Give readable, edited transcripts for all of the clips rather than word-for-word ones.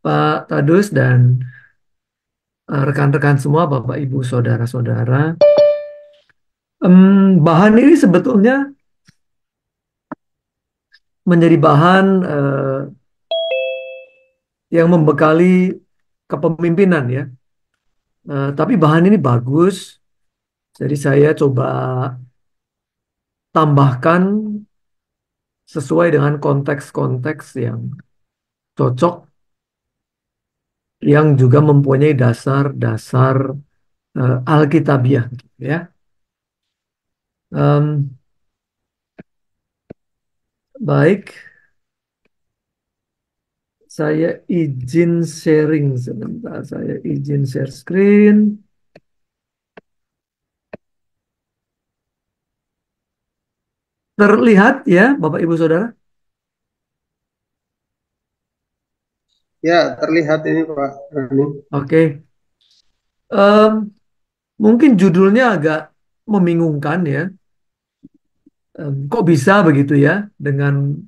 Pak Tadus dan rekan-rekan semua, Bapak, Ibu, Saudara-saudara. Bahan ini sebetulnya menjadi bahan yang membekali kepemimpinan ya. Tapi bahan ini bagus, jadi saya coba tambahkan sesuai dengan konteks-konteks yang cocok, yang juga mempunyai dasar-dasar Alkitabiah, gitu ya. Em, Baik, saya izin sharing sebentar. Saya izin share screen. Terlihat ya, Bapak Ibu Saudara? Ya, terlihat ini Pak Rani. Oke. Em, Mungkin judulnya agak membingungkan ya. Kok bisa begitu ya? Dengan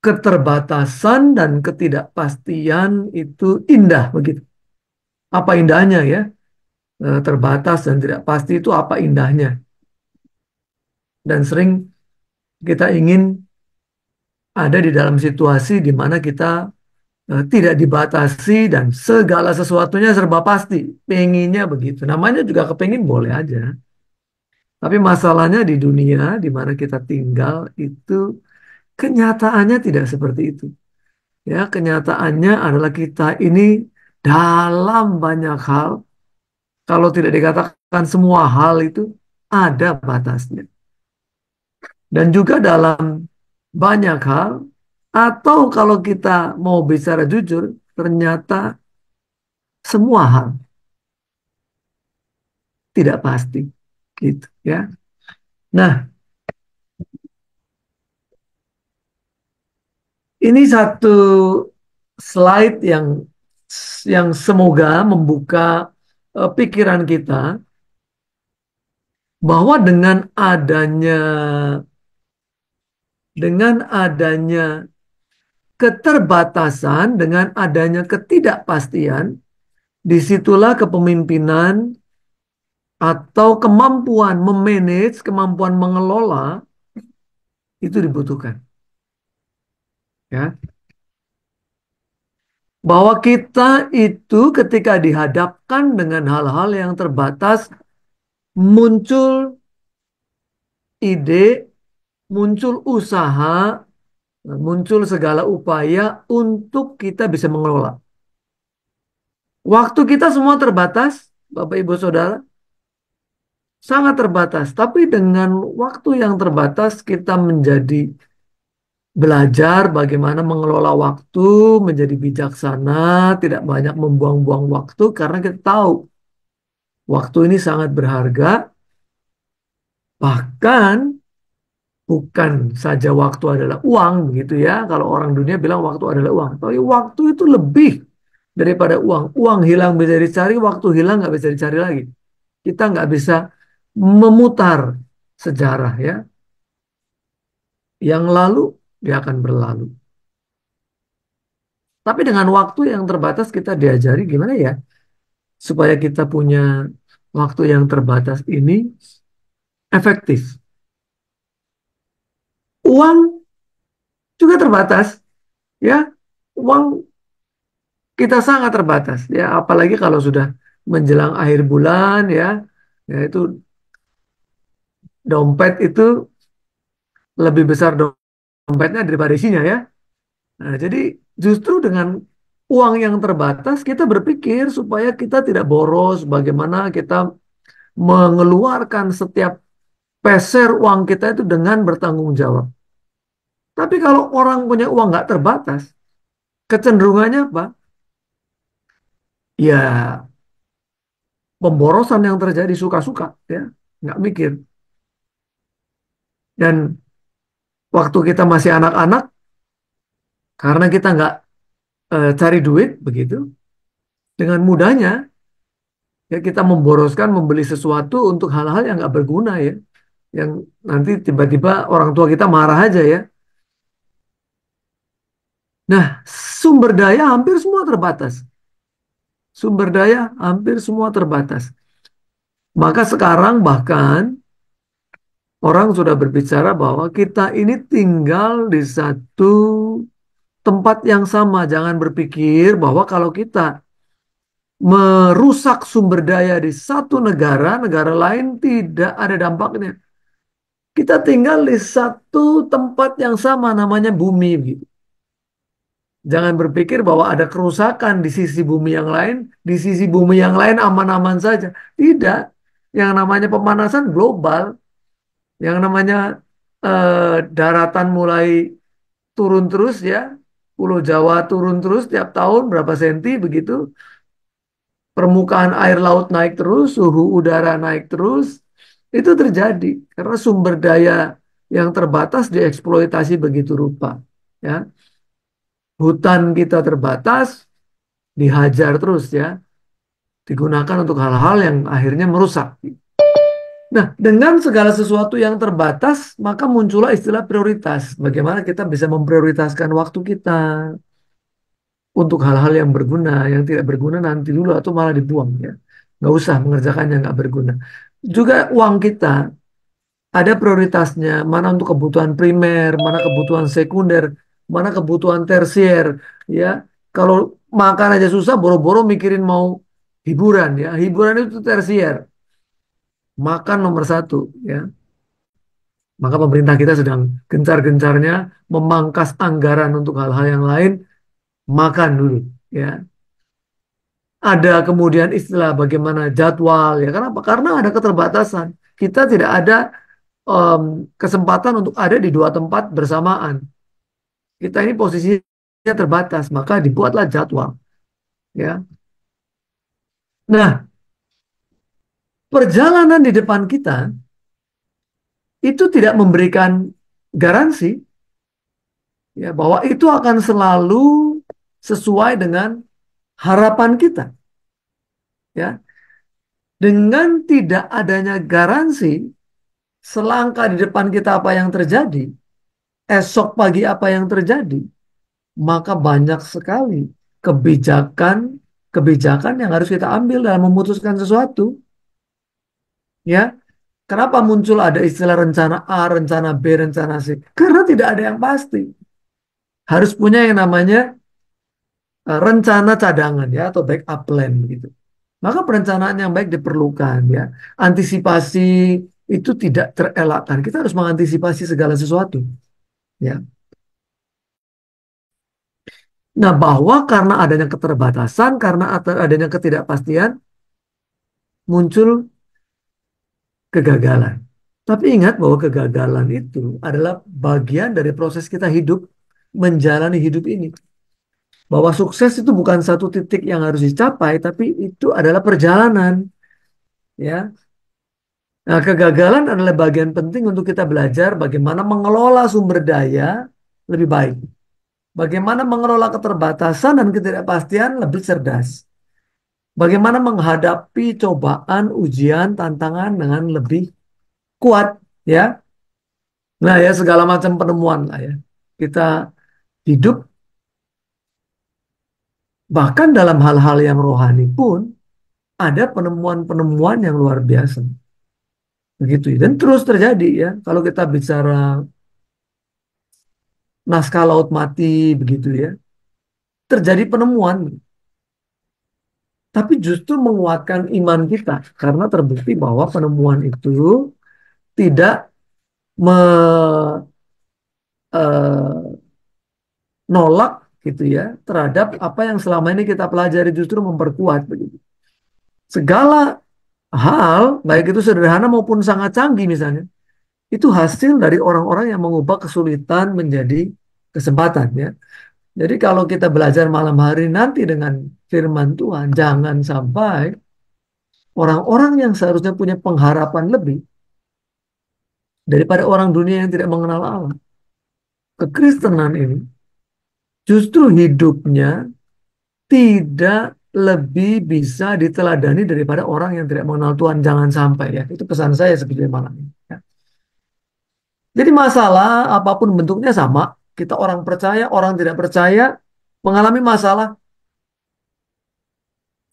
keterbatasan dan ketidakpastian itu indah begitu. Apa indahnya ya? Terbatas dan tidak pasti itu apa indahnya? Dan sering kita ingin ada di dalam situasi di mana kita tidak dibatasi dan segala sesuatunya serba pasti. Pengennya begitu. Namanya juga kepengin boleh aja. Tapi masalahnya di dunia di mana kita tinggal itu kenyataannya tidak seperti itu. Ya, kenyataannya adalah kita ini dalam banyak hal, kalau tidak dikatakan semua hal itu ada batasnya. Dan juga dalam banyak hal, atau kalau kita mau bicara jujur, ternyata semua hal tidak pasti. Gitu ya. Nah, ini satu slide yang semoga membuka pikiran kita bahwa dengan adanya keterbatasan, dengan adanya ketidakpastian, disitulah kepemimpinan atau kemampuan memanage, kemampuan mengelola itu dibutuhkan. Ya, bahwa kita itu ketika dihadapkan dengan hal-hal yang terbatas, muncul ide, muncul usaha, muncul segala upaya untuk kita bisa mengelola. Waktu kita semua terbatas, Bapak Ibu Saudara, sangat terbatas. Tapi dengan waktu yang terbatas, kita menjadi belajar bagaimana mengelola waktu, menjadi bijaksana, tidak banyak membuang-buang waktu, karena kita tahu waktu ini sangat berharga. Bahkan bukan saja waktu adalah uang, begitu ya. Kalau orang dunia bilang waktu adalah uang, tapi waktu itu lebih daripada uang. Uang hilang bisa dicari, waktu hilang nggak bisa dicari lagi. Kita nggak bisa memutar sejarah ya. Yang lalu dia akan berlalu. Tapi dengan waktu yang terbatas kita diajari gimana ya supaya kita punya waktu yang terbatas ini efektif. Uang juga terbatas ya. Uang kita sangat terbatas ya, apalagi kalau sudah menjelang akhir bulan ya. Ya itu dompet itu lebih besar dompetnya daripada isinya ya. Nah, jadi justru dengan uang yang terbatas kita berpikir supaya kita tidak boros, bagaimana kita mengeluarkan setiap peser uang kita itu dengan bertanggung jawab. Tapi kalau orang punya uang nggak terbatas, kecenderungannya apa? Ya pemborosan yang terjadi suka-suka, ya nggak mikir. Dan waktu kita masih anak-anak, karena kita nggak cari duit begitu, dengan mudahnya ya kita memboroskan, membeli sesuatu untuk hal-hal yang nggak berguna ya, yang nanti tiba-tiba orang tua kita marah aja ya. Nah, sumber daya hampir semua terbatas. Sumber daya hampir semua terbatas. Maka sekarang bahkan orang sudah berbicara bahwa kita ini tinggal di satu tempat yang sama. Jangan berpikir bahwa kalau kita merusak sumber daya di satu negara, negara lain tidak ada dampaknya. Kita tinggal di satu tempat yang sama namanya bumi. Gitu. Jangan berpikir bahwa ada kerusakan di sisi bumi yang lain, di sisi bumi yang lain aman-aman saja. Tidak. Yang namanya pemanasan global, yang namanya daratan mulai turun terus ya, Pulau Jawa turun terus tiap tahun berapa senti begitu, permukaan air laut naik terus, suhu udara naik terus, itu terjadi karena sumber daya yang terbatas dieksploitasi begitu rupa. Ya, hutan kita terbatas, dihajar terus ya, digunakan untuk hal-hal yang akhirnya merusak. Nah, dengan segala sesuatu yang terbatas, maka muncullah istilah prioritas. Bagaimana kita bisa memprioritaskan waktu kita untuk hal-hal yang berguna, yang tidak berguna nanti dulu atau malah dibuang ya. Nggak usah mengerjakan yang nggak berguna. Juga uang kita ada prioritasnya, mana untuk kebutuhan primer, mana kebutuhan sekunder, mana kebutuhan tersier, ya. Kalau makan aja susah, boro-boro mikirin mau hiburan ya. Hiburan itu tersier, makan nomor satu ya. Maka pemerintah kita sedang gencar-gencarnya memangkas anggaran untuk hal-hal yang lain, makan dulu ya. Ada kemudian istilah bagaimana jadwal ya. Kenapa? Karena ada keterbatasan. Kita tidak ada em, kesempatan untuk ada di dua tempat bersamaan. Kita ini posisinya terbatas, maka dibuatlah jadwal ya. Nah, perjalanan di depan kita itu tidak memberikan garansi ya bahwa itu akan selalu sesuai dengan harapan kita ya. Dengan tidak adanya garansi selangkah di depan kita apa yang terjadi, esok pagi apa yang terjadi, maka banyak sekali kebijakan kebijakan yang harus kita ambil dalam memutuskan sesuatu ya. Kenapa muncul ada istilah rencana A, rencana B, rencana C? Karena tidak ada yang pasti. Harus punya yang namanya rencana cadangan ya atau backup plan gitu. Maka perencanaan yang baik diperlukan ya. Antisipasi itu tidak terelakkan. Kita harus mengantisipasi segala sesuatu ya. Nah, bahwa karena adanya keterbatasan, karena adanya ketidakpastian, muncul kegagalan. Tapi ingat bahwa kegagalan itu adalah bagian dari proses kita hidup, menjalani hidup ini. Bahwa sukses itu bukan satu titik yang harus dicapai, tapi itu adalah perjalanan, ya. Nah, kegagalan adalah bagian penting untuk kita belajar bagaimana mengelola sumber daya lebih baik. Bagaimana mengelola keterbatasan dan ketidakpastian lebih cerdas. Bagaimana menghadapi cobaan, ujian, tantangan dengan lebih kuat, ya. Nah, ya segala macam penemuan lah ya. Kita hidup bahkan dalam hal-hal yang rohani pun ada penemuan-penemuan yang luar biasa. Begitu ya. Dan terus terjadi ya. Kalau kita bicara naskah laut mati begitu ya. Terjadi penemuan. Tapi justru menguatkan iman kita. Karena terbukti bahwa penemuan itu tidak menolak gitu ya terhadap apa yang selama ini kita pelajari justru memperkuat begitu. Segala hal, baik itu sederhana maupun sangat canggih misalnya, itu hasil dari orang-orang yang mengubah kesulitan menjadi kesempatan ya. Jadi kalau kita belajar malam hari nanti dengan firman Tuhan, jangan sampai orang-orang yang seharusnya punya pengharapan lebih daripada orang dunia yang tidak mengenal Allah. Kekristenan ini justru hidupnya tidak lebih bisa diteladani daripada orang yang tidak mengenal Tuhan. Jangan sampai ya. Itu pesan saya sebetulnya malam ini. Ya. Jadi masalah apapun bentuknya sama. Kita orang percaya, orang tidak percaya, mengalami masalah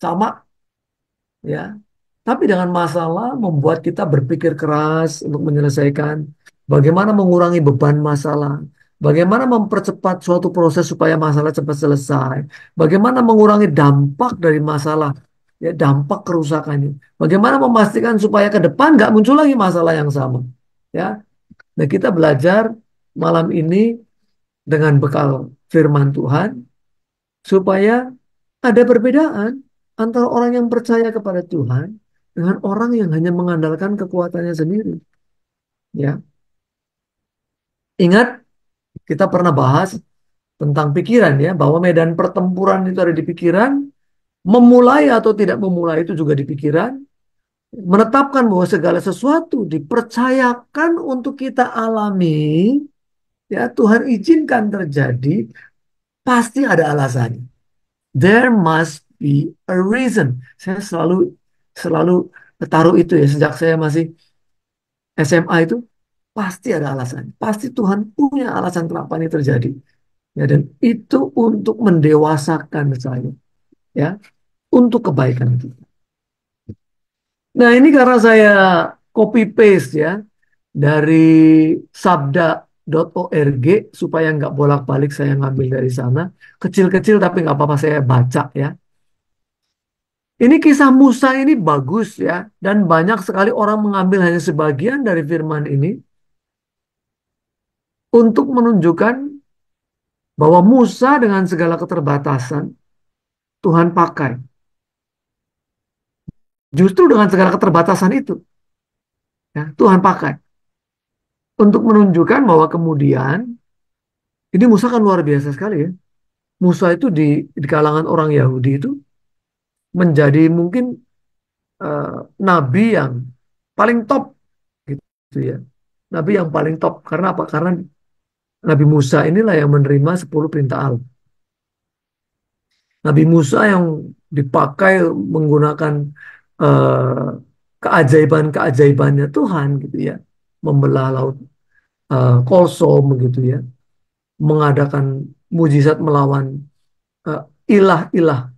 sama, ya. Tapi dengan masalah membuat kita berpikir keras untuk menyelesaikan bagaimana mengurangi beban masalah, bagaimana mempercepat suatu proses supaya masalah cepat selesai, bagaimana mengurangi dampak dari masalah, ya, dampak kerusakannya, bagaimana memastikan supaya ke depan nggak muncul lagi masalah yang sama, ya. Nah, kita belajar malam ini dengan bekal firman Tuhan supaya ada perbedaan antara orang yang percaya kepada Tuhan dengan orang yang hanya mengandalkan kekuatannya sendiri. Ya, ingat kita pernah bahas tentang pikiran ya, bahwa medan pertempuran itu ada di pikiran, memulai atau tidak memulai itu juga di pikiran, menetapkan bahwa segala sesuatu dipercayakan untuk kita alami, ya Tuhan izinkan terjadi, pasti ada alasannya. There must be a reason. Saya selalu selalu taruh itu ya sejak saya masih SMA itu pasti ada alasan. Pasti Tuhan punya alasan kenapa ini terjadi. Ya, dan itu untuk mendewasakan saya, ya, untuk kebaikan kita. Nah, ini karena saya copy paste ya dari sabda.org supaya nggak bolak-balik saya ngambil dari sana. Kecil-kecil tapi nggak apa-apa saya baca ya. Ini kisah Musa ini bagus ya, dan banyak sekali orang mengambil hanya sebagian dari firman ini untuk menunjukkan bahwa Musa dengan segala keterbatasan Tuhan pakai. Justru dengan segala keterbatasan itu, ya, Tuhan pakai untuk menunjukkan bahwa kemudian ini Musa kan luar biasa sekali ya. Musa itu di kalangan orang Yahudi itu menjadi mungkin eh, nabi yang paling top gitu ya. Nabi yang paling top karena apa? Karena Nabi Musa inilah yang menerima 10 perintah Allah. Nabi Musa yang dipakai menggunakan eh, keajaiban-keajaibannya Tuhan gitu ya. Membelah laut Kolsom begitu ya. Mengadakan mujizat melawan eh, ilah-ilah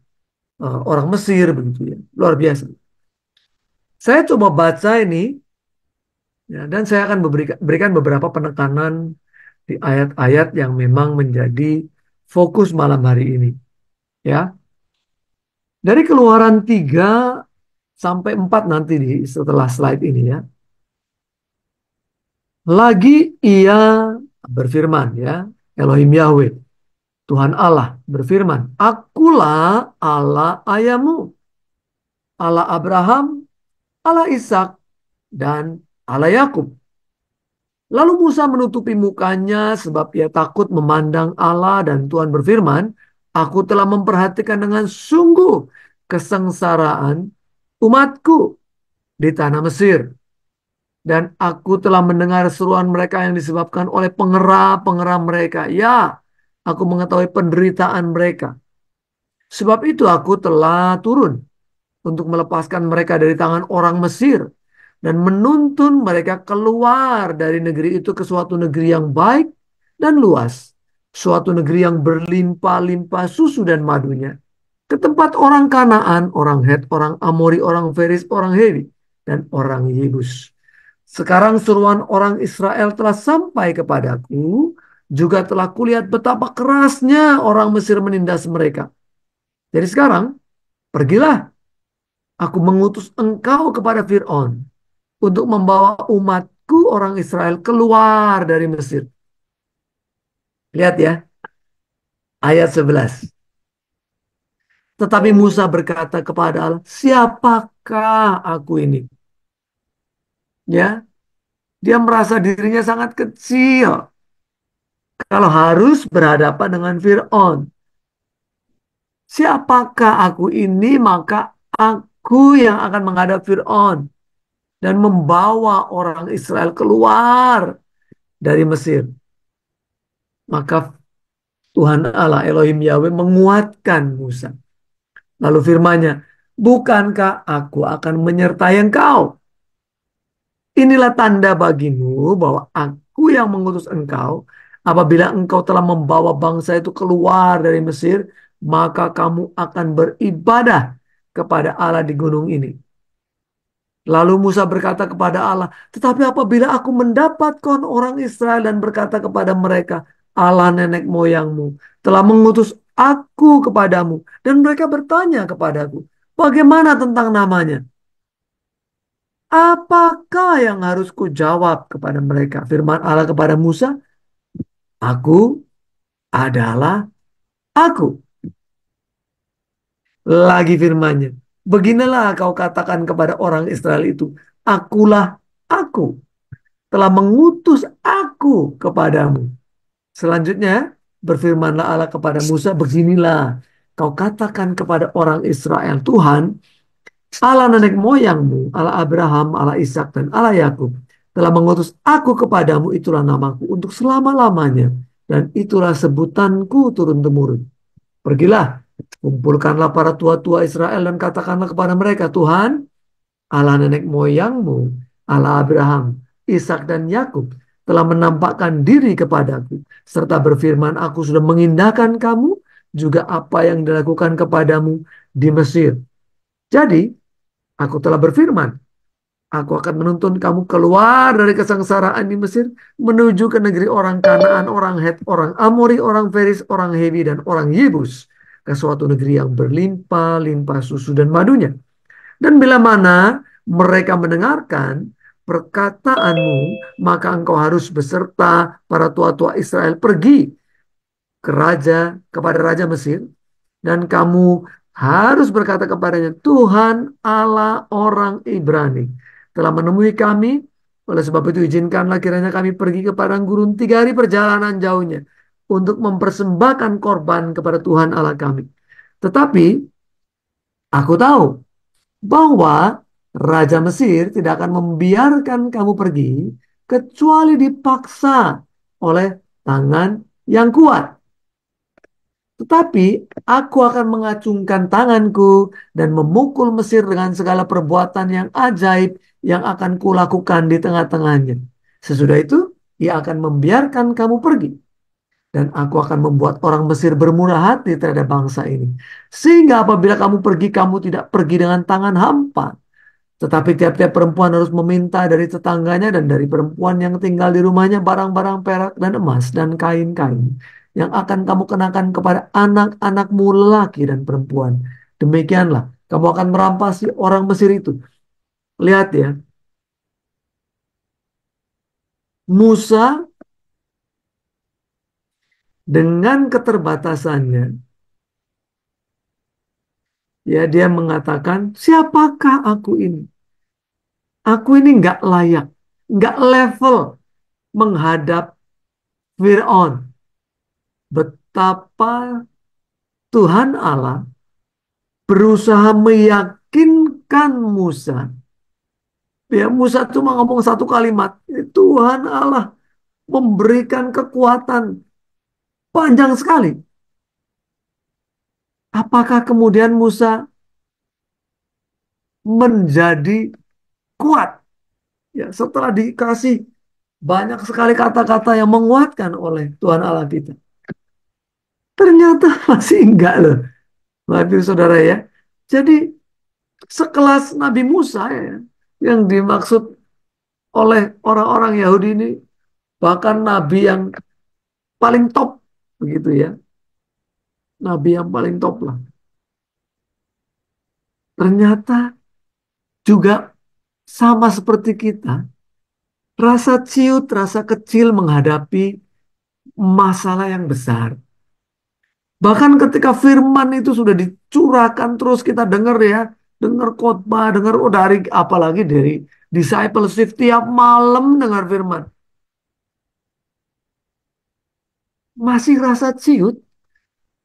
orang Mesir begitu ya. Luar biasa. Saya coba baca ini ya, dan saya akan berikan beberapa penekanan di ayat-ayat yang memang menjadi fokus malam hari ini ya. Dari Keluaran 3 sampai 4 nanti setelah slide ini ya. Lagi ia berfirman ya, Elohim Yahweh, Tuhan Allah berfirman, Akulah Allah ayahmu, Allah Abraham, Allah Ishak, dan Allah Yakub. Lalu Musa menutupi mukanya sebab ia takut memandang Allah, dan Tuhan berfirman, Aku telah memperhatikan dengan sungguh kesengsaraan umatku di tanah Mesir. Dan aku telah mendengar seruan mereka yang disebabkan oleh pengerah-pengerah mereka. Ya, aku mengetahui penderitaan mereka. Sebab itu aku telah turun untuk melepaskan mereka dari tangan orang Mesir dan menuntun mereka keluar dari negeri itu ke suatu negeri yang baik dan luas, suatu negeri yang berlimpah-limpah susu dan madunya, ke tempat orang Kanaan, orang Het, orang Amori, orang Feris, orang Hewi, dan orang Yebus. Sekarang seruan orang Israel telah sampai kepadaku, juga telah kulihat betapa kerasnya orang Mesir menindas mereka. Jadi sekarang, pergilah, aku mengutus engkau kepada Fir'aun untuk membawa umatku orang Israel keluar dari Mesir. Lihat ya, ayat 11. Tetapi Musa berkata kepada Allah, siapakah aku ini? Ya, dia merasa dirinya sangat kecil kalau harus berhadapan dengan Fir'aun. Siapakah aku ini? Maka aku yang akan menghadap Fir'aun dan membawa orang Israel keluar dari Mesir. Maka Tuhan Allah Elohim Yahweh menguatkan Musa. Lalu firman-Nya, bukankah aku akan menyertai engkau? Inilah tanda bagimu bahwa aku yang mengutus engkau Apabila engkau telah membawa bangsa itu keluar dari Mesir, maka kamu akan beribadah kepada Allah di gunung ini. Lalu Musa berkata kepada Allah, tetapi apabila aku mendapatkan orang Israel dan berkata kepada mereka, Allah nenek moyangmu telah mengutus aku kepadamu. Dan mereka bertanya kepadaku, bagaimana tentang namanya? Apakah yang harus kujawab kepada mereka? Firman Allah kepada Musa, aku adalah aku. Lagi firmannya, beginilah kau katakan kepada orang Israel itu, akulah aku, telah mengutus aku kepadamu. Selanjutnya, berfirmanlah Allah kepada Musa, beginilah kau katakan kepada orang Israel, Tuhan, Allah nenek moyangmu, Allah Abraham, Allah Ishak dan Allah Yakub, telah mengutus aku kepadamu, itulah namaku untuk selama-lamanya, dan itulah sebutanku turun-temurun. Pergilah, kumpulkanlah para tua-tua Israel dan katakanlah kepada mereka, Tuhan, Allah nenek moyangmu, Allah Abraham, Ishak dan Yakub telah menampakkan diri kepadaku, serta berfirman, aku sudah mengindahkan kamu, juga apa yang dilakukan kepadamu di Mesir. Jadi, aku telah berfirman, aku akan menuntun kamu keluar dari kesengsaraan di Mesir, menuju ke negeri orang Kanaan, orang Het, orang Amori, orang Feris, orang Hewi, dan orang Yebus, ke suatu negeri yang berlimpah-limpah susu dan madunya. Dan bila mana mereka mendengarkan perkataanmu, maka engkau harus beserta para tua-tua Israel pergi ke raja, kepada raja Mesir, dan kamu harus berkata kepadanya, Tuhan Allah orang Ibrani telah menemui kami, oleh sebab itu izinkanlah kiranya kami pergi ke padang gurun 3 hari perjalanan jauhnya, untuk mempersembahkan korban kepada Tuhan Allah kami. Tetapi aku tahu bahwa Raja Mesir tidak akan membiarkan kamu pergi kecuali dipaksa oleh tangan yang kuat. Tetapi aku akan mengacungkan tanganku dan memukul Mesir dengan segala perbuatan yang ajaib yang akan kulakukan di tengah-tengahnya. Sesudah itu, ia akan membiarkan kamu pergi. Dan aku akan membuat orang Mesir bermurah hati terhadap bangsa ini. Sehingga apabila kamu pergi, kamu tidak pergi dengan tangan hampa. Tetapi tiap-tiap perempuan harus meminta dari tetangganya dan dari perempuan yang tinggal di rumahnya barang-barang perak dan emas dan kain-kain yang akan kamu kenakan kepada anak-anakmu lelaki dan perempuan. Demikianlah kamu akan merampasi orang Mesir itu. Lihat ya, Musa dengan keterbatasannya, ya dia mengatakan, siapakah aku ini? Aku ini nggak layak, nggak level menghadap Fir'aun. Betapa Tuhan Allah berusaha meyakinkan Musa. Ya, Musa cuma ngomong satu kalimat. Tuhan Allah memberikan kekuatan panjang sekali. Apakah kemudian Musa menjadi kuat? Ya, setelah dikasih banyak sekali kata-kata yang menguatkan oleh Tuhan Allah kita. Ternyata masih enggak loh. Maafin saudara ya. Jadi sekelas Nabi Musa ya, yang dimaksud oleh orang-orang Yahudi ini bahkan nabi yang paling top begitu ya. Nabi yang paling top lah. Ternyata juga sama seperti kita, rasa ciut, rasa kecil menghadapi masalah yang besar. Bahkan ketika firman itu sudah dicurahkan terus kita dengar ya, dengar khotbah, dengar dari apalagi dari discipleship tiap malam dengar firman. Masih rasa ciut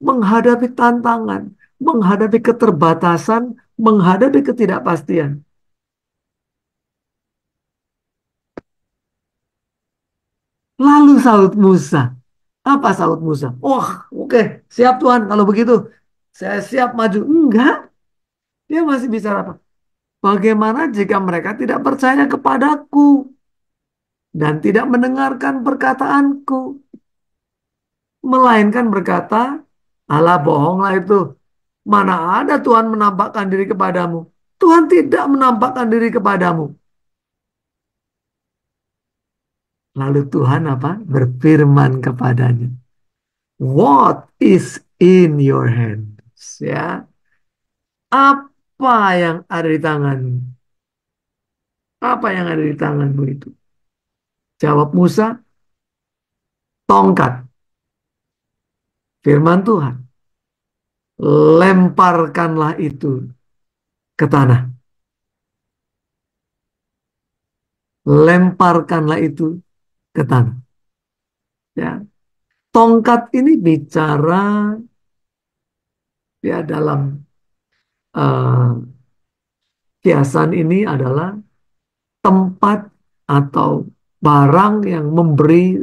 menghadapi tantangan, menghadapi keterbatasan, menghadapi ketidakpastian. Lalu saut Musa. Apa saut Musa? Oh, oke, siap Tuhan. Kalau begitu, saya siap maju. Enggak, dia masih bicara apa? Bagaimana jika mereka tidak percaya kepadaku dan tidak mendengarkan perkataanku? Melainkan berkata, "Alah, bohonglah itu. Mana ada Tuhan menampakkan diri kepadamu? Tuhan tidak menampakkan diri kepadamu." Lalu Tuhan apa? Berfirman kepadanya, "What is in your hands?" Ya, apa yang ada di tanganmu? Apa yang ada di tanganmu itu? Jawab Musa, "Tongkat." Firman Tuhan, "Lemparkanlah itu ke tanah." Lemparkanlah itu ke tanah. Ya, tongkat ini bicara ya dalam eh, kiasan ini adalah tempat atau barang yang memberi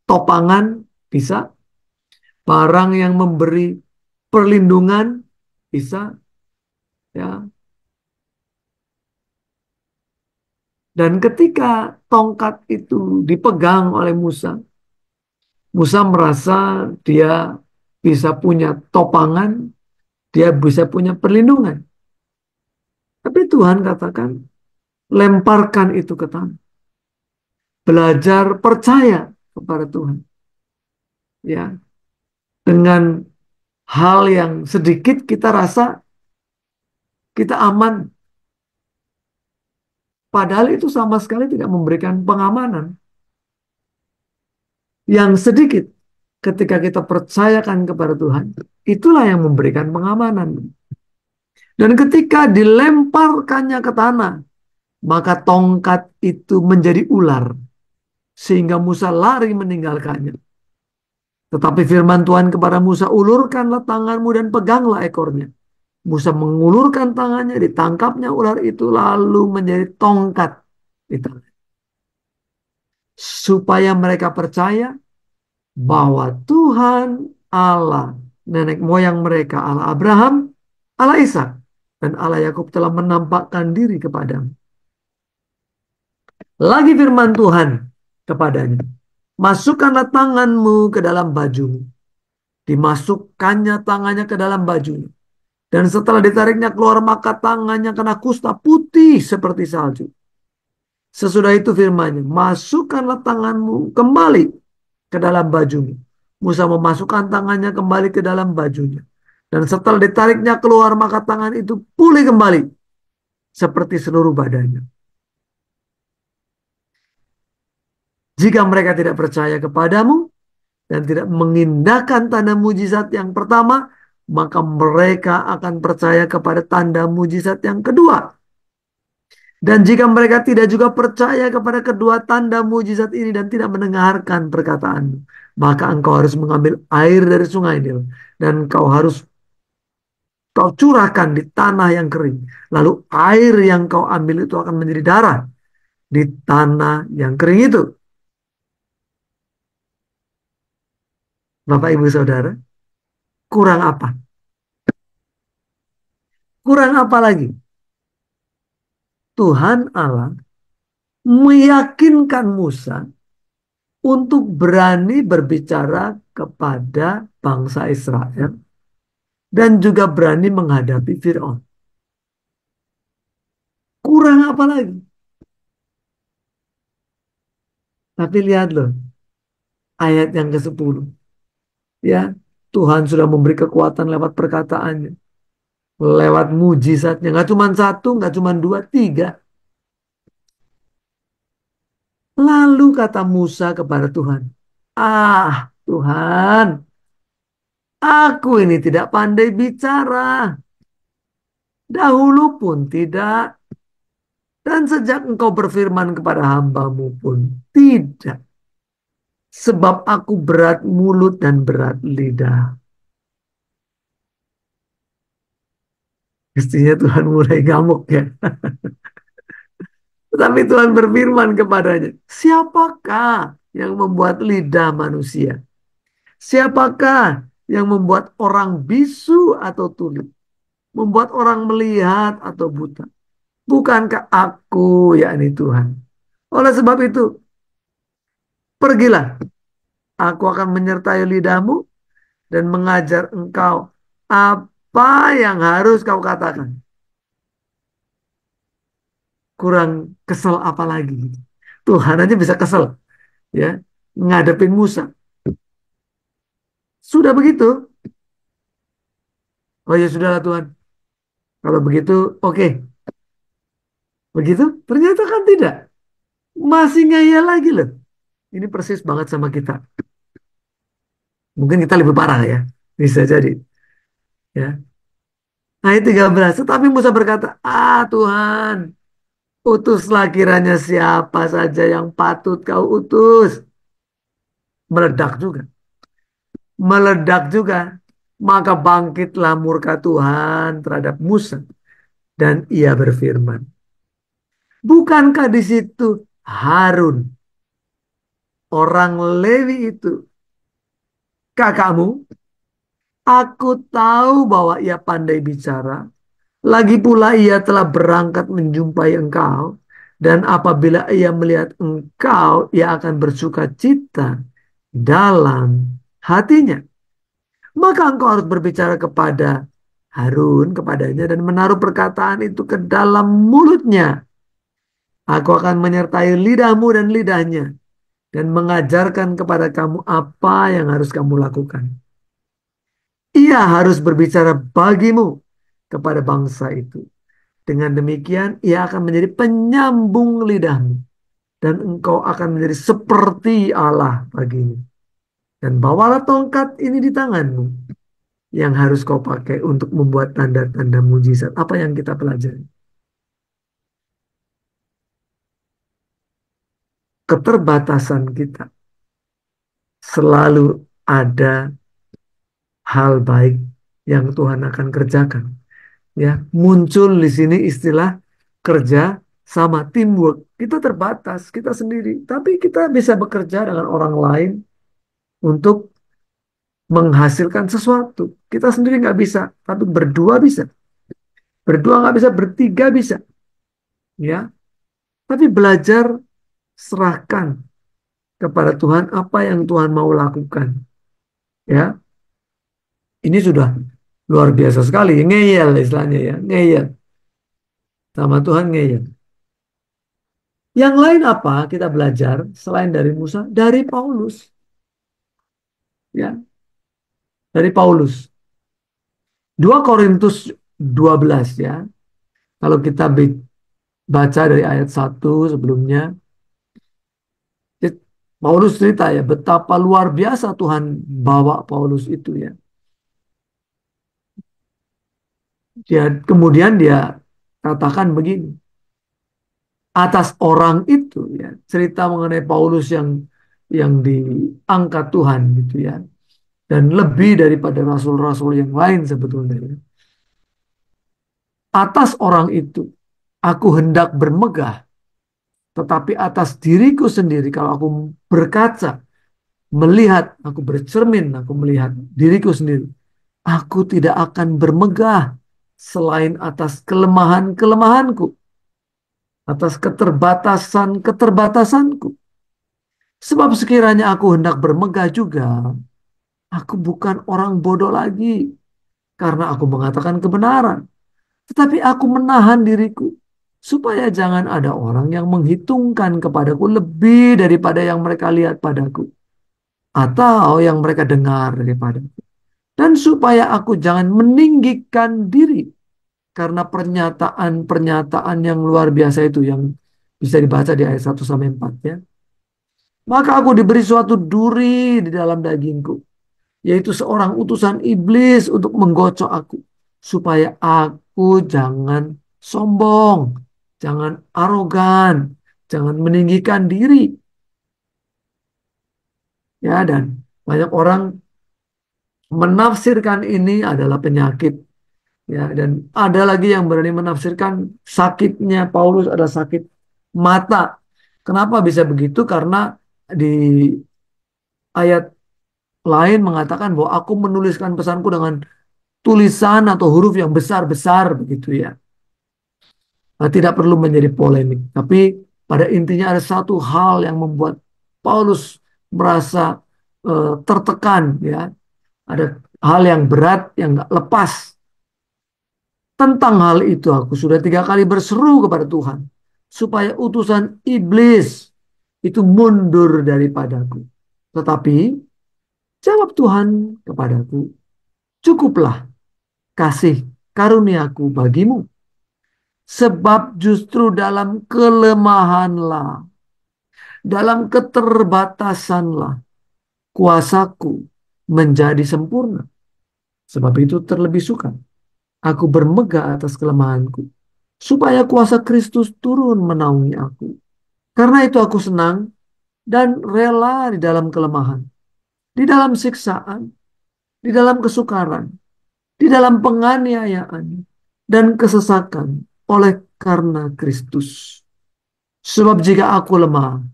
topangan, bisa barang yang memberi perlindungan, bisa ya. Dan ketika tongkat itu dipegang oleh Musa, Musa merasa dia bisa punya topangan, dia bisa punya perlindungan. Tapi Tuhan katakan, lemparkan itu ke tanah. Belajar percaya kepada Tuhan. Ya, dengan hal yang sedikit kita rasa kita aman. Padahal itu sama sekali tidak memberikan pengamanan. Yang sedikit ketika kita percayakan kepada Tuhan, itulah yang memberikan pengamanan. Dan ketika dilemparkannya ke tanah, maka tongkat itu menjadi ular. Sehingga Musa lari meninggalkannya. Tetapi firman Tuhan kepada Musa, "Ulurkanlah tanganmu dan peganglah ekornya." Musa mengulurkan tangannya, ditangkapnya ular itu lalu menjadi tongkat di tangan. Supaya mereka percaya bahwa Tuhan Allah nenek moyang mereka, Allah Abraham, Allah Ishak, dan Allah Yakub telah menampakkan diri kepadanya. Lagi firman Tuhan kepadanya, "Masukkanlah tanganmu ke dalam bajumu." Dimasukkannya tangannya ke dalam bajunya. Dan setelah ditariknya keluar, maka tangannya kena kusta putih seperti salju. Sesudah itu firman-Nya, "Masukkanlah tanganmu kembali ke dalam bajumu." Musa memasukkan tangannya kembali ke dalam bajunya. Dan setelah ditariknya keluar, maka tangan itu pulih kembali seperti seluruh badannya. Jika mereka tidak percaya kepadamu dan tidak mengindahkan tanda mujizat yang pertama, maka mereka akan percaya kepada tanda mujizat yang kedua. Dan jika mereka tidak juga percaya kepada kedua tanda mujizat ini dan tidak mendengarkan perkataanmu, maka engkau harus mengambil air dari sungai Nil dan kau curahkan di tanah yang kering. Lalu air yang kau ambil itu akan menjadi darah di tanah yang kering itu. Bapak Ibu Saudara, kurang apa? Kurang apa lagi? Tuhan Allah meyakinkan Musa untuk berani berbicara kepada bangsa Israel dan juga berani menghadapi Firaun. Kurang apa lagi? Tapi lihat loh, ayat yang ke-10. Ya, Tuhan sudah memberi kekuatan lewat perkataannya, lewat mujizatnya. Nggak cuma satu, nggak cuma dua, tiga. Lalu kata Musa kepada Tuhan, "Ah, Tuhan, aku ini tidak pandai bicara. Dahulu pun tidak. Dan sejak engkau berfirman kepada hambamu pun tidak. Sebab aku berat mulut dan berat lidah." Mestinya Tuhan mulai ngamuk ya. Tetapi Tuhan berfirman kepadanya, "Siapakah yang membuat lidah manusia? Siapakah yang membuat orang bisu atau tuli? Membuat orang melihat atau buta? Bukankah aku, yakni Tuhan? Oleh sebab itu, pergilah, Aku akan menyertai lidahmu dan mengajar engkau apa yang harus kau katakan. Kurang kesel apa lagi? Tuhan aja bisa kesel, ya, ngadepin Musa. Sudah begitu, oh ya sudahlah Tuhan. Kalau begitu, oke. Begitu? Ternyata kan tidak. Masih ngeyel lagi loh. Ini persis banget sama kita. Mungkin kita lebih parah ya. Bisa jadi. Ya. Ayat 13. Tetapi Musa berkata, Tuhan, utuslah kiranya siapa saja yang patut kau utus. Meledak juga. Meledak juga. Maka bangkitlah murka Tuhan terhadap Musa. Dan ia berfirman, bukankah di situ Harun, orang Lewi itu, kakakmu? Aku tahu bahwa ia pandai bicara. Lagi pula ia telah berangkat menjumpai engkau. Dan apabila ia melihat engkau, ia akan bersuka cita dalam hatinya. Maka engkau harus berbicara kepada Harun, kepadanya, dan menaruh perkataan itu ke dalam mulutnya. Aku akan menyertai lidahmu dan lidahnya. Dan mengajarkan kepada kamu apa yang harus kamu lakukan. Ia harus berbicara bagimu kepada bangsa itu. Dengan demikian, ia akan menjadi penyambung lidahmu. Dan engkau akan menjadi seperti Allah bagimu. Dan bawalah tongkat ini di tanganmu. Yang harus kau pakai untuk membuat tanda-tanda mujizat. Apa yang kita pelajari? Keterbatasan kita. Selalu ada hal baik yang Tuhan akan kerjakan. Ya, muncul di sini istilah kerja sama, teamwork. Kita terbatas, kita sendiri, tapi kita bisa bekerja dengan orang lain untuk menghasilkan sesuatu. Kita sendiri nggak bisa, tapi berdua bisa. Berdua nggak bisa, bertiga bisa. Ya, tapi belajar serahkan kepada Tuhan apa yang Tuhan mau lakukan. Ya, ini sudah luar biasa sekali. Ngeyel istilahnya ya, ngeyel sama Tuhan ngeyel. Yang lain apa kita belajar selain dari Musa? Dari Paulus. Ya, dari Paulus. 2 Korintus 12 ya. Kalau kita baca dari ayat 1 sebelumnya, Paulus cerita ya betapa luar biasa Tuhan bawa Paulus itu ya. Kemudian dia katakan begini, atas orang itu ya, cerita mengenai Paulus yang diangkat Tuhan gitu ya. Dan lebih daripada rasul-rasul yang lain sebetulnya ya. Atas orang itu aku hendak bermegah, tetapi atas diriku sendiri kalau aku berkaca, melihat, aku bercermin, aku melihat diriku sendiri, aku tidak akan bermegah selain atas kelemahan-kelemahanku, atas keterbatasan-keterbatasanku. Sebab sekiranya aku hendak bermegah juga, aku bukan orang bodoh lagi karena aku mengatakan kebenaran. Tetapi aku menahan diriku supaya jangan ada orang yang menghitungkan kepadaku lebih daripada yang mereka lihat padaku atau yang mereka dengar daripadaku. Dan supaya aku jangan meninggikan diri karena pernyataan-pernyataan yang luar biasa itu yang bisa dibaca di ayat 1 sampai 4 ya. Maka aku diberi suatu duri di dalam dagingku, yaitu seorang utusan iblis untuk menggocok aku, supaya aku jangan sombong, jangan arogan, jangan meninggikan diri. Ya, dan banyak orang menafsirkan ini adalah penyakit. Ya, dan ada lagi yang berani menafsirkan sakitnya Paulus adalah sakit mata. Kenapa bisa begitu? Karena di ayat lain mengatakan bahwa aku menuliskan pesanku dengan tulisan atau huruf yang besar-besar begitu ya. Nah, tidak perlu menjadi polemik, tapi pada intinya ada satu hal yang membuat Paulus merasa tertekan ya, ada hal yang berat yang nggak lepas. Tentang hal itu aku sudah 3 kali berseru kepada Tuhan supaya utusan iblis itu mundur daripadaku. Tetapi jawab Tuhan kepadaku, cukuplah kasih karuniaku bagimu, sebab justru dalam kelemahanlah, dalam keterbatasanlah kuasaku menjadi sempurna. Sebab itu terlebih suka aku bermegah atas kelemahanku, supaya kuasa Kristus turun menaungi aku. Karena itu aku senang dan rela di dalam kelemahan, di dalam siksaan, di dalam kesukaran, di dalam penganiayaan, dan kesesakan oleh karena Kristus. Sebab jika aku lemah,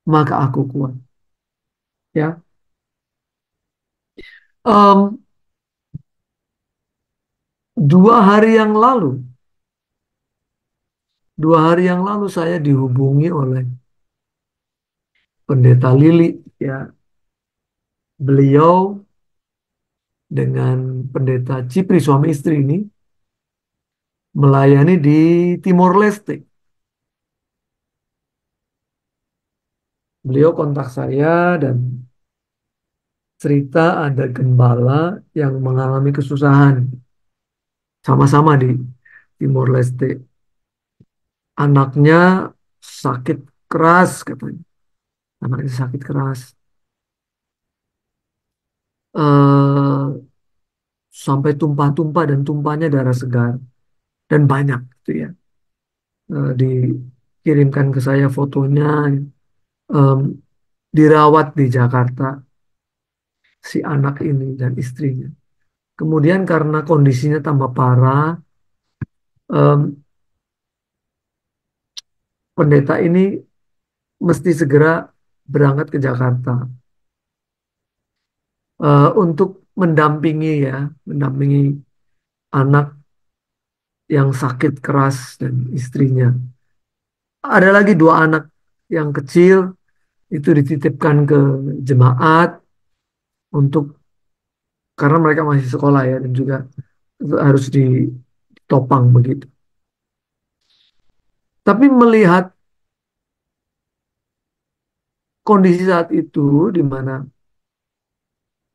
maka aku kuat. Ya, Em, 2 hari yang lalu, 2 hari yang lalu saya dihubungi oleh pendeta Lili. Ya, beliau dengan pendeta Cipri suami istri ini melayani di Timor Leste. Beliau kontak saya dan cerita ada gembala yang mengalami kesusahan sama-sama di Timor Leste. Anaknya sakit keras katanya. Anaknya sakit keras. eh Sampai tumpah-tumpah dan tumpahnya darah segar dan banyak gitu ya. Dikirimkan ke saya fotonya, em, dirawat di Jakarta si anak ini dan istrinya. Kemudian karena kondisinya tambah parah, em, pendeta ini mesti segera berangkat ke Jakarta untuk mendampingi ya, mendampingi anak yang sakit keras dan istrinya. Ada lagi 2 anak yang kecil itu dititipkan ke jemaat untuk karena mereka masih sekolah ya dan juga harus ditopang begitu. Tapi melihat kondisi saat itu di mana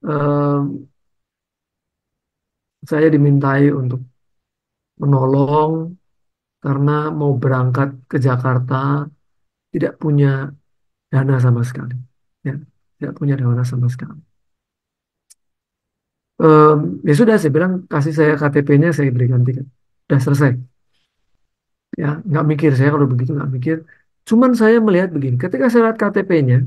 eh, saya dimintai untuk menolong karena mau berangkat ke Jakarta tidak punya dana sama sekali. Ya, tidak punya dana sama sekali. Em, Ya sudah, saya bilang kasih saya KTP-nya, saya berikan tiket. Udah selesai. Ya, nggak mikir saya kalau begitu nggak mikir. Cuman saya melihat begini, ketika saya lihat KTP-nya,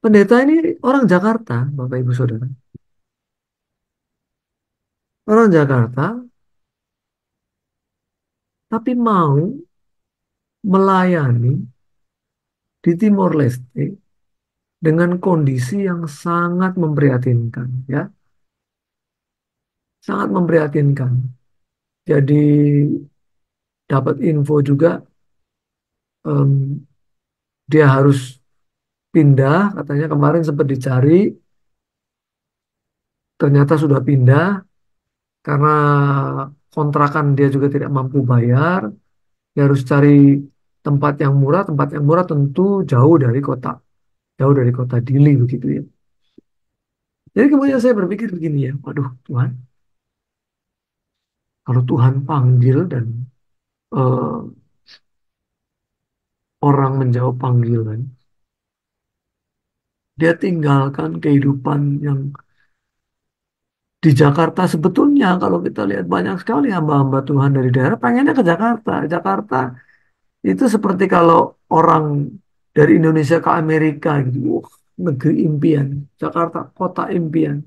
pendeta ini orang Jakarta, Bapak Ibu Saudara. Orang Jakarta, tapi mau melayani di Timor Leste dengan kondisi yang sangat memprihatinkan, ya, sangat memprihatinkan. Jadi dapat info juga em, dia harus pindah, katanya kemarin sempat dicari, ternyata sudah pindah karena kontrakan dia juga tidak mampu bayar, dia harus cari tempat yang murah tentu jauh dari kota Dili begitu ya. Jadi kemudian saya berpikir begini ya, waduh Tuhan, kalau Tuhan panggil dan eh, orang menjawab panggilan, dia tinggalkan kehidupan yang di Jakarta sebetulnya kalau kita lihat banyak sekali hamba-hamba Tuhan dari daerah pengennya ke Jakarta. Jakarta itu seperti kalau orang dari Indonesia ke Amerika gitu. Wah, negeri impian. Jakarta kota impian.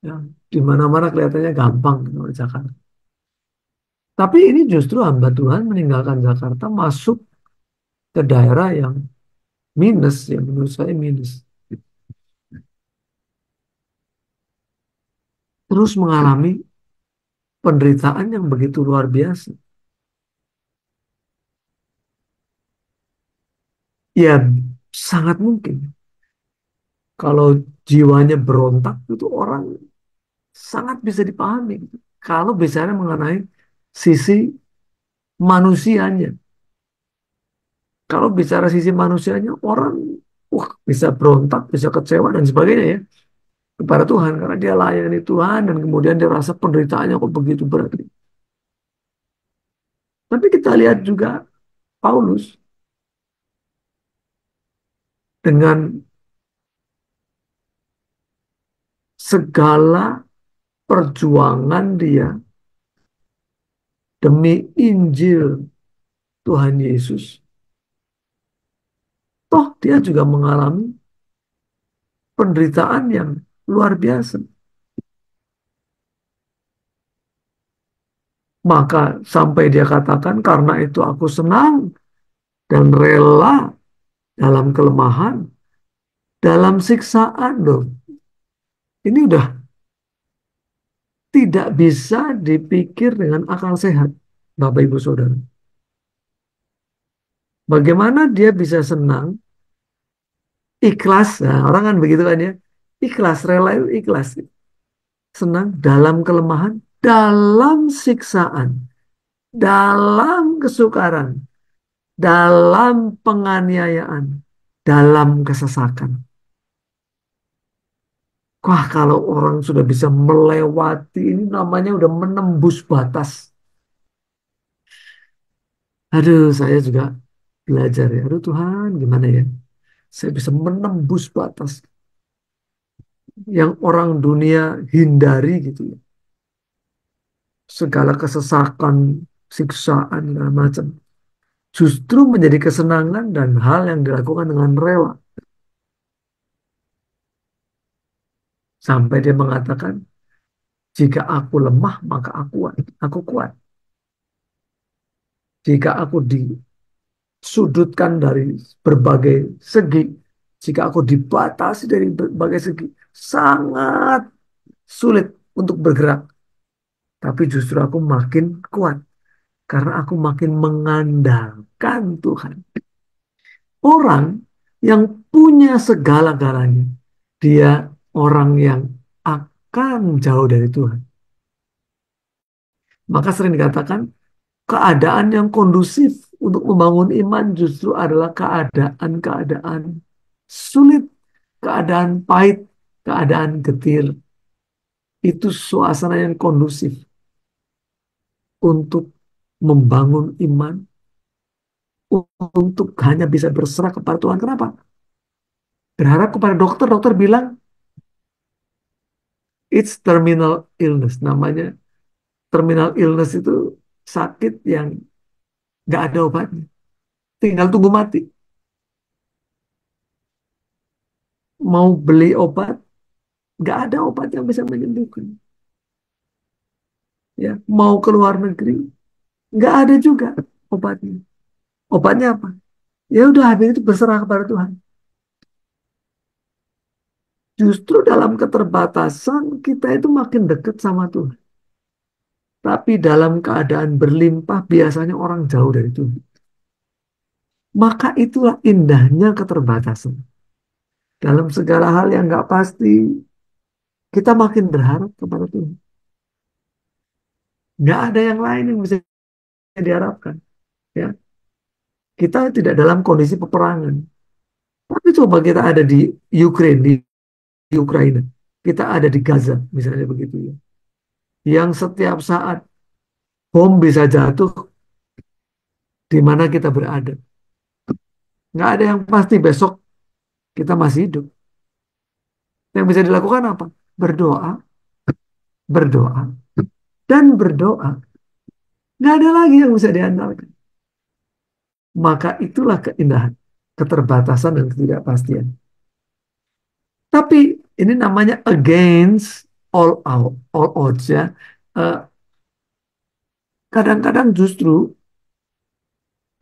Ya, di mana-mana kelihatannya gampang kalau Jakarta. Tapi ini justru hamba Tuhan meninggalkan Jakarta masuk ke daerah yang minus, yang menurut saya minus. Terus mengalami penderitaan yang begitu luar biasa. Ya, Sangat mungkin. Kalau jiwanya berontak itu orang sangat bisa dipahami gitu. Kalau bicara mengenai sisi manusianya. Kalau bicara sisi manusianya, orang bisa berontak, bisa kecewa dan sebagainya ya kepada Tuhan karena dia layani Tuhan dan kemudian dia rasa penderitaannya kok begitu berat. Tapi kita lihat juga Paulus dengan segala perjuangan dia demi Injil Tuhan Yesus, toh dia juga mengalami penderitaan yang luar biasa. Maka sampai dia katakan, karena itu aku senang dan rela dalam kelemahan, dalam siksaan loh. Ini udah tidak bisa dipikir dengan akal sehat, Bapak Ibu Saudara. Bagaimana dia bisa senang, ikhlas, nah, orang kan begitu kan ya, ikhlas, rela itu ikhlas, senang dalam kelemahan, dalam siksaan, dalam kesukaran, dalam penganiayaan, dalam kesesakan. Wah, kalau orang sudah bisa melewati ini namanya udah menembus batas. Aduh, saya juga belajar ya. Aduh Tuhan, gimana ya? Saya bisa menembus batas yang orang dunia hindari gitu ya. Segala kesesakan, siksaan, segala macam. Justru menjadi kesenangan dan hal yang dilakukan dengan rela. Sampai dia mengatakan, jika aku lemah, maka aku kuat. Aku kuat. Jika aku disudutkan dari berbagai segi, jika aku dibatasi dari berbagai segi, sangat sulit untuk bergerak. Tapi justru aku makin kuat karena aku makin mengandalkan Tuhan. Orang yang punya segala-galanya, dia orang yang akan jauh dari Tuhan. Maka sering dikatakan keadaan yang kondusif untuk membangun iman justru adalah keadaan-keadaan sulit, keadaan pahit, keadaan getir. Itu suasana yang kondusif untuk membangun iman, untuk hanya bisa berserah kepada Tuhan. Kenapa? Berharap kepada dokter, dokter bilang it's terminal illness. Namanya terminal illness itu sakit yang nggak ada obatnya. Tinggal tunggu mati. Mau beli obat, nggak ada obat yang bisa menyembuhkan. Ya, mau ke luar negeri, nggak ada juga obatnya. Obatnya apa? Ya udah habis itu berserah kepada Tuhan. Justru dalam keterbatasan kita itu makin dekat sama Tuhan. Tapi dalam keadaan berlimpah biasanya orang jauh dari Tuhan. Maka itulah indahnya keterbatasan. Dalam segala hal yang nggak pasti, kita makin berharap kepada Tuhan. Nggak ada yang lain yang bisa diharapkan. Ya, kita tidak dalam kondisi peperangan. Tapi coba kita ada di Ukraina, di Ukraina. Kita ada di Gaza, misalnya begitu ya. Yang setiap saat bom bisa jatuh di mana kita berada. Nggak ada yang pasti besok kita masih hidup. Yang bisa dilakukan apa? Berdoa, berdoa, dan berdoa. Nggak ada lagi yang bisa diandalkan. Maka itulah keindahan, keterbatasan dan ketidakpastian. Tapi ini namanya against all odds ya. Eh, Kadang-kadang justru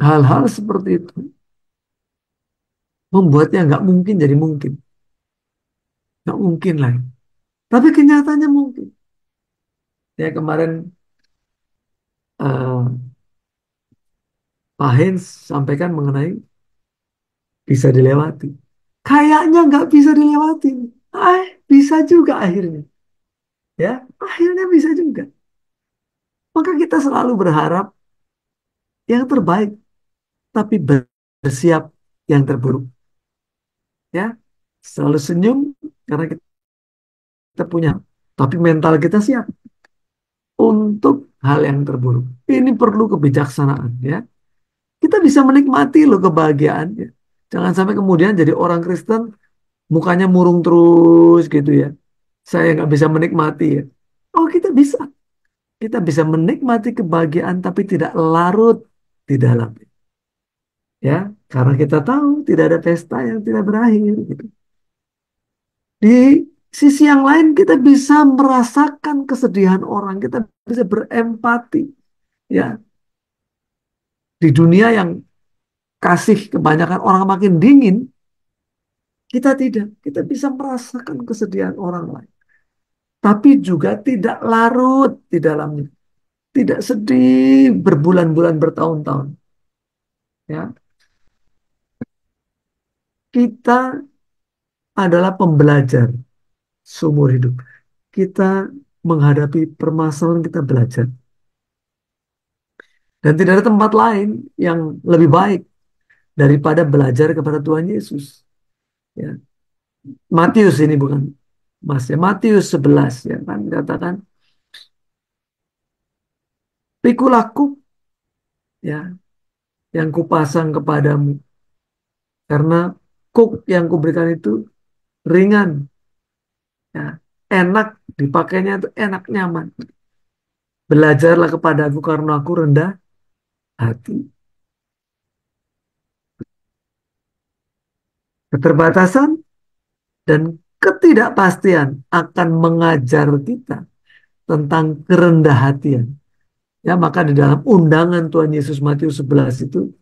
hal-hal seperti itu membuatnya nggak mungkin jadi mungkin. Nggak mungkin lah. Tapi kenyataannya mungkin. Ya kemarin eh, Pak Hens sampaikan mengenai bisa dilewati. Kayaknya nggak bisa dilewati. Bisa juga akhirnya. Ya, akhirnya bisa juga. Maka kita selalu berharap yang terbaik, tapi bersiap yang terburuk. Ya, selalu senyum karena kita punya, tapi mental kita siap untuk hal yang terburuk. Ini perlu kebijaksanaan, ya. Kita bisa menikmati loh kebahagiaannya. Jangan sampai kemudian jadi orang Kristen mukanya murung terus gitu ya. Saya nggak bisa menikmati ya. Oh, kita bisa. Kita bisa menikmati kebahagiaan tapi tidak larut di dalamnya. Ya, karena kita tahu tidak ada pesta yang tidak berakhir gitu. Di sisi yang lain kita bisa merasakan kesedihan orang, kita bisa berempati ya. Di dunia yang kasih kebanyakan orang makin dingin, kita tidak. Kita bisa merasakan kesedihan orang lain, tapi juga tidak larut di dalamnya. Tidak sedih berbulan-bulan bertahun-tahun ya. Kita adalah pembelajar seumur hidup. Kita menghadapi permasalahan, kita belajar. Dan tidak ada tempat lain yang lebih baik daripada belajar kepada Tuhan Yesus. Ya. Matius ini bukan Mas ya, Matius 11 ya kan katakan, pikulah ya yang kupasang kepadamu, karena kuk yang kuberikan itu ringan ya, enak dipakainya, itu enak nyaman. Belajarlah kepadaku karena aku rendah hati. Keterbatasan dan ketidakpastian akan mengajar kita tentang kerendah hatian. Ya, maka di dalam undangan Tuhan Yesus Matius 11 itu,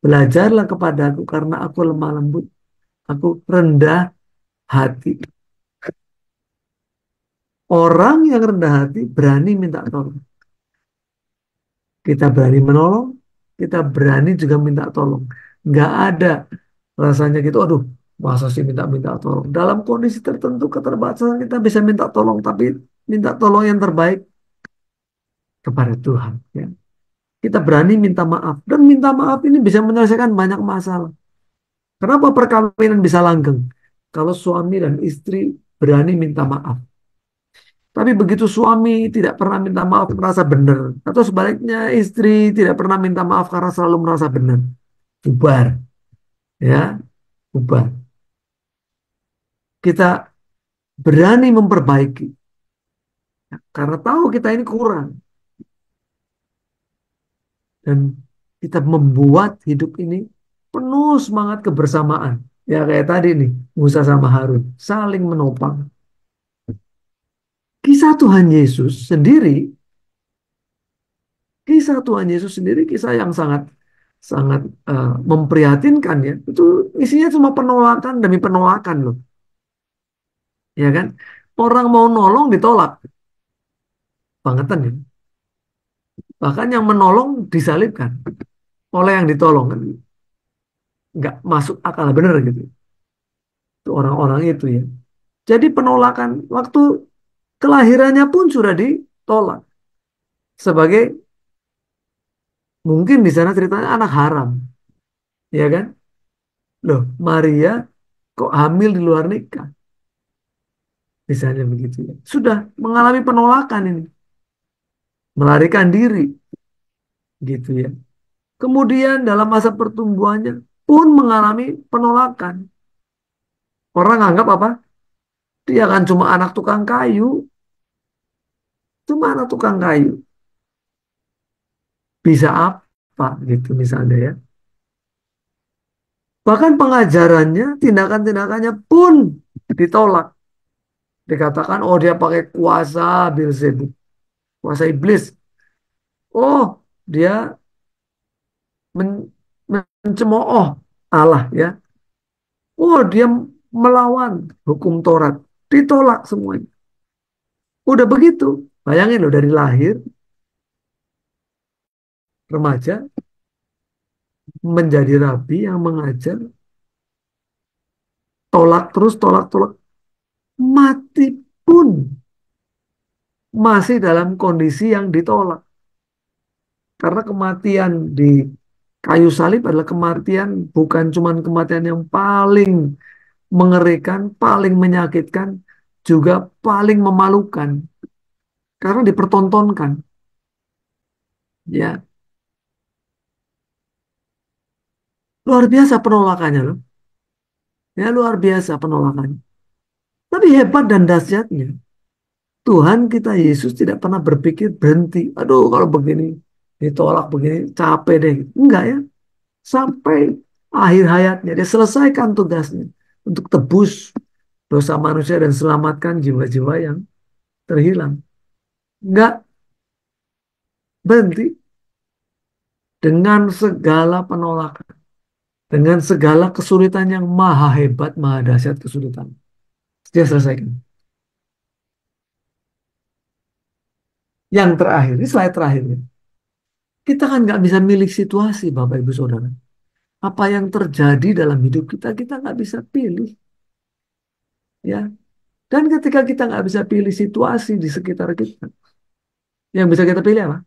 belajarlah kepadaku karena aku lemah lembut, aku rendah hati. Orang yang rendah hati berani minta tolong. Kita berani menolong, kita berani juga minta tolong. Nggak ada rasanya gitu, aduh, masa sih minta-minta tolong. Dalam kondisi tertentu keterbatasan kita bisa minta tolong, tapi minta tolong yang terbaik kepada Tuhan. Ya. Kita berani minta maaf. Dan minta maaf ini bisa menyelesaikan banyak masalah. Kenapa perkawinan bisa langgeng? Kalau suami dan istri berani minta maaf. Tapi begitu suami tidak pernah minta maaf merasa benar. Atau sebaliknya istri tidak pernah minta maaf karena selalu merasa benar. Bubar. Ya, bubar. Kita berani memperbaiki. Karena tahu kita ini kurang. Dan kita membuat hidup ini penuh semangat kebersamaan. Ya kayak tadi nih, Musa sama Harun. Saling menopang. Kisah Tuhan Yesus sendiri, kisah Tuhan Yesus sendiri kisah yang sangat sangat memprihatinkan ya. Itu isinya cuma penolakan demi penolakan loh. Ya kan? Orang mau nolong ditolak. Bangetan ya. Bahkan yang menolong disalibkan oleh yang ditolong kan. Nggak masuk akal bener gitu. Itu orang-orang itu ya. Jadi penolakan waktu kelahirannya pun sudah ditolak sebagai, mungkin di sana ceritanya anak haram, ya kan? Loh, Maria kok hamil di luar nikah? Misalnya begitu ya. Sudah mengalami penolakan ini, melarikan diri gitu ya. Kemudian dalam masa pertumbuhannya pun mengalami penolakan. Orang anggap apa? Dia kan cuma anak tukang kayu, cuma anak tukang kayu. Bisa apa gitu misalnya ya. Bahkan pengajarannya, tindakan-tindakannya pun ditolak. Dikatakan, oh dia pakai kuasa Beelzebub, kuasa iblis. Oh, dia men mencemooh Allah ya. Oh, dia melawan hukum Taurat. Ditolak semuanya. Udah begitu. Bayangin loh, dari lahir, remaja, menjadi rabi yang mengajar. tolak terus, tolak, tolak, mati pun masih dalam kondisi yang ditolak. Karena kematian di kayu salib adalah kematian, bukan cuma kematian yang paling mengerikan, paling menyakitkan, juga paling memalukan. Karena dipertontonkan. Ya, luar biasa penolakannya loh. Ya, luar biasa penolakannya. Tapi hebat dan dahsyatnya, Tuhan kita Yesus tidak pernah berpikir berhenti. Aduh, kalau begini ditolak begini capek deh. Enggak ya. Sampai akhir hayatnya dia selesaikan tugasnya untuk tebus dosa manusia dan selamatkan jiwa-jiwa yang terhilang. Enggak berhenti dengan segala penolakan, dengan segala kesulitan yang maha hebat, maha dahsyat kesulitan. Dia selesaikan. Yang terakhir, ini slide terakhirnya. Kita kan nggak bisa milih situasi, Bapak Ibu Saudara. Apa yang terjadi dalam hidup kita, kita nggak bisa pilih. Ya. Dan ketika kita nggak bisa pilih situasi di sekitar kita, yang bisa kita pilih apa?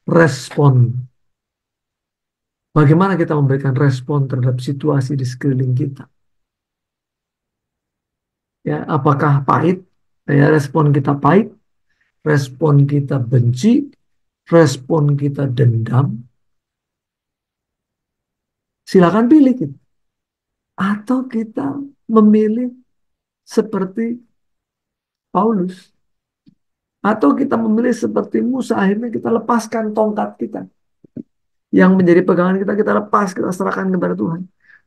Respon. Bagaimana kita memberikan respon terhadap situasi di sekeliling kita? Ya, apakah pahit? Ya, respon kita pahit, respon kita benci, respon kita dendam. Silakan pilih gitu. Atau kita memilih seperti Paulus. Atau kita memilih seperti Musa, akhirnya kita lepaskan tongkat kita. Yang menjadi pegangan kita, kita lepas, kita serahkan kepada Tuhan.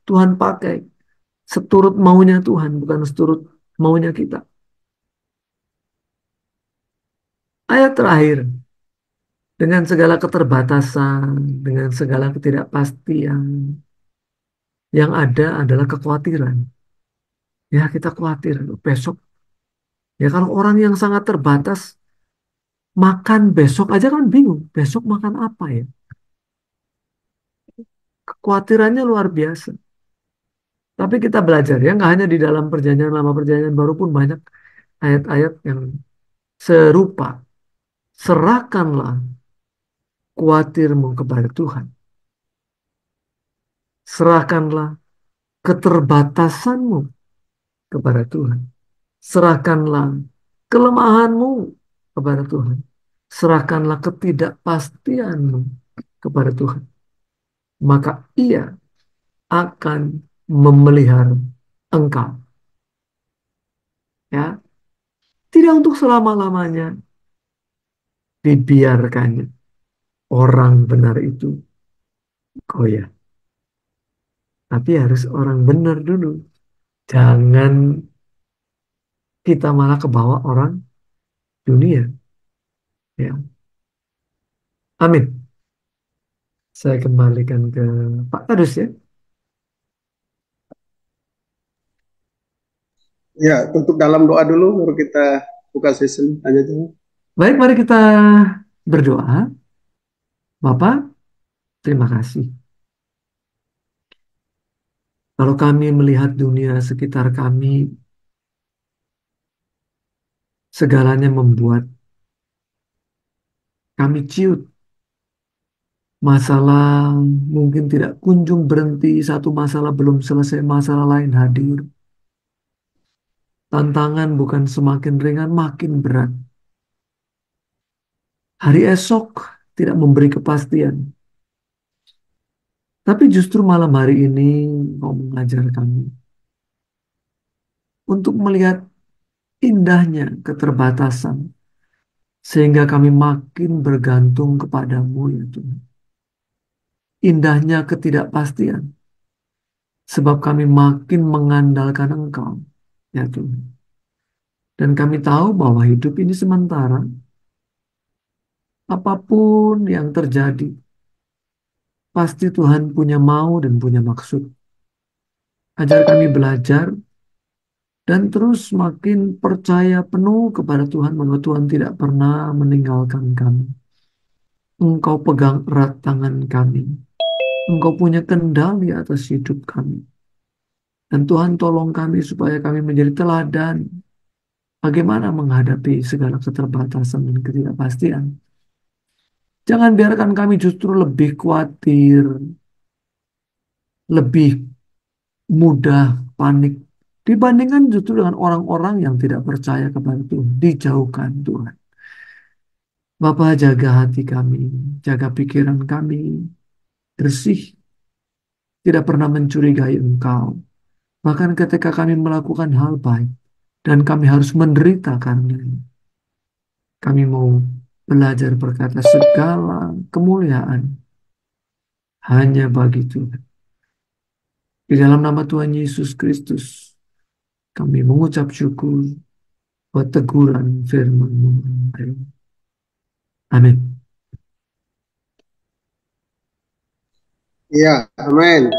Tuhan pakai seturut maunya Tuhan, bukan seturut maunya kita. Ayat terakhir, dengan segala keterbatasan, dengan segala ketidakpastian, yang ada adalah kekhawatiran. Ya, kita khawatir besok. Ya, kalau orang yang sangat terbatas, makan besok aja kan bingung. Besok makan apa ya? Kekhawatirannya luar biasa. Tapi kita belajar ya, nggak hanya di dalam perjanjian lama, perjanjian baru pun banyak ayat-ayat yang serupa. Serahkanlah khawatirmu kepada Tuhan. Serahkanlah keterbatasanmu kepada Tuhan. Serahkanlah kelemahanmu kepada Tuhan. Serahkanlah ketidakpastianmu kepada Tuhan. Maka Ia akan memelihara engkau. Ya, tidak untuk selama-lamanya dibiarkannya orang benar itu goyah. Tapi harus orang benar dulu. Jangan kita malah ke bawah orang dunia. Ya. Amin. Saya kembalikan ke Pak Tadus ya. Ya, untuk dalam doa dulu baru kita buka sesi tanya jawab. Baik, mari kita berdoa. Bapak, terima kasih. Kalau kami melihat dunia sekitar kami, segalanya membuat kami ciut. Masalah mungkin tidak kunjung berhenti, satu masalah belum selesai, masalah lain hadir. Tantangan bukan semakin ringan, makin berat. Hari esok tidak memberi kepastian. Tapi justru malam hari ini mau mengajar kami untuk melihat indahnya keterbatasan. Sehingga kami makin bergantung kepadamu ya Tuhan. Indahnya ketidakpastian. Sebab kami makin mengandalkan Engkau ya Tuhan. Dan kami tahu bahwa hidup ini sementara. Apapun yang terjadi, pasti Tuhan punya mau dan punya maksud. Ajar kami belajar dan terus makin percaya penuh kepada Tuhan bahwa Tuhan tidak pernah meninggalkan kami. Engkau pegang erat tangan kami. Engkau punya kendali atas hidup kami. Dan Tuhan tolong kami supaya kami menjadi teladan bagaimana menghadapi segala keterbatasan dan ketidakpastian. Jangan biarkan kami justru lebih khawatir, lebih mudah panik dibandingkan justru dengan orang-orang yang tidak percaya kepada Tuhan. Dijauhkan Tuhan. Bapa, jaga hati kami, jaga pikiran kami, bersih, tidak pernah mencurigai Engkau. Bahkan ketika kami melakukan hal baik dan kami harus menderita karenanya, kami mau belajar berkata segala kemuliaan hanya bagi Tuhan. Di dalam nama Tuhan Yesus Kristus, kami mengucap syukur buat teguran firman-Mu. Amin. Iya, amin.